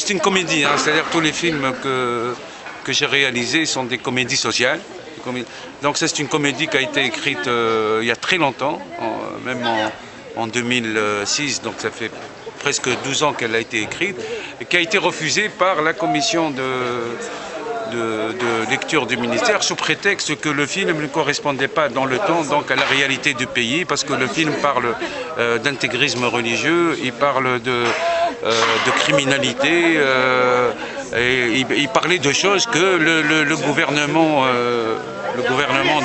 c'est une comédie, hein, c'est-à-dire tous les films que j'ai réalisés sont des comédies sociales. Donc c'est une comédie qui a été écrite il y a très longtemps, même en 2006, donc ça fait presque 12 ans qu'elle a été écrite, et qui a été refusée par la commission de lecture du ministère sous prétexte que le film ne correspondait pas dans le temps donc à la réalité du pays, parce que le film parle d'intégrisme religieux, il parle de criminalité, et il parlait de choses que le gouvernement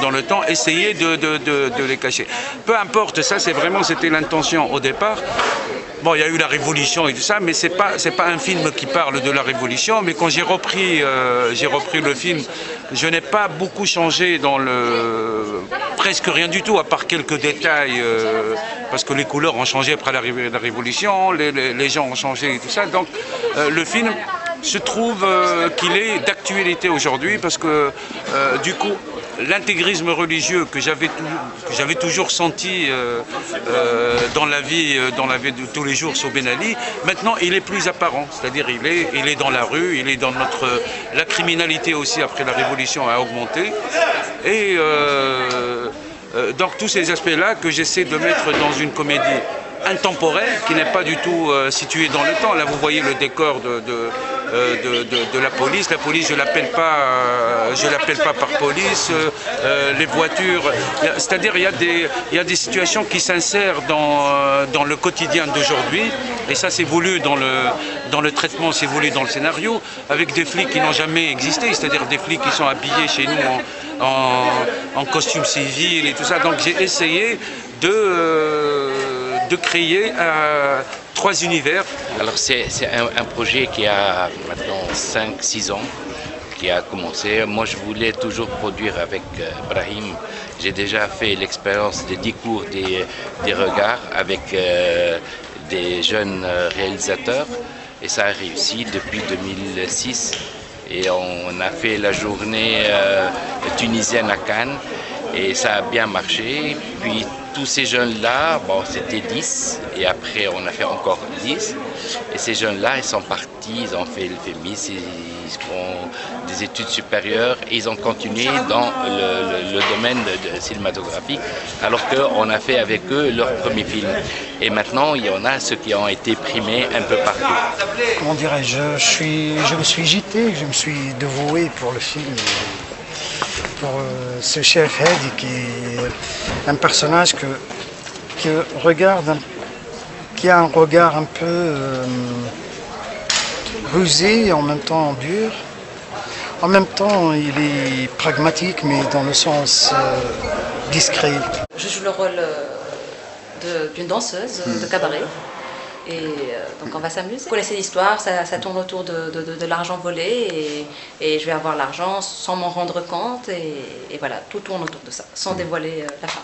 dans le temps essayait de les cacher. Peu importe, ça c'était l'intention au départ. Bon, il y a eu la Révolution et tout ça, mais c'est pas un film qui parle de la Révolution. Mais quand j'ai repris le film, je n'ai pas beaucoup changé dans presque rien du tout, à part quelques détails, parce que les couleurs ont changé après la Révolution, les gens ont changé et tout ça. Donc le film se trouve qu'il est d'actualité aujourd'hui, parce que du coup, l'intégrisme religieux que j'avais toujours senti dans la vie de tous les jours sur Ben Ali, maintenant il est plus apparent, c'est-à-dire il est dans la rue, il est dans la criminalité aussi après la Révolution a augmenté, et donc tous ces aspects-là que j'essaie de mettre dans une comédie intemporelle qui n'est pas du tout située dans le temps. Là vous voyez le décor de la police. La police, je l'appelle pas par police. Les voitures, c'est-à-dire il y a des situations qui s'insèrent dans le quotidien d'aujourd'hui, et ça c'est voulu dans le traitement, c'est voulu dans le scénario, avec des flics qui n'ont jamais existé, c'est-à-dire des flics qui sont habillés chez nous en costume civil et tout ça. Donc j'ai essayé de créer 3 univers. Alors c'est un projet qui a maintenant 5-6 ans, qui a commencé. Moi je voulais toujours produire avec Brahim. J'ai déjà fait l'expérience des 10 cours des regards avec des jeunes réalisateurs, et ça a réussi depuis 2006. Et on a fait la journée tunisienne à Cannes, et ça a bien marché. Puis tous ces jeunes-là, bon, c'était 10, et après on a fait encore 10. Et ces jeunes-là, ils sont partis, ils ont fait le FEMIS, ils font des études supérieures, et ils ont continué dans le domaine cinématographique, alors qu'on a fait avec eux leur premier film. Et maintenant, il y en a ceux qui ont été primés un peu partout. Comment dirais-je, je me suis gité, je me suis dévoué pour le film. Pour ce chef Hadi, qui est un personnage qui a un regard un peu rusé et en même temps dur. En même temps, il est pragmatique, mais dans le sens discret. Je joue le rôle d'une danseuse de cabaret. Et donc on va s'amuser. Vous connaissez l'histoire, ça tourne autour de l'argent volé, et je vais avoir l'argent sans m'en rendre compte, et voilà, tout tourne autour de ça, sans dévoiler la fin.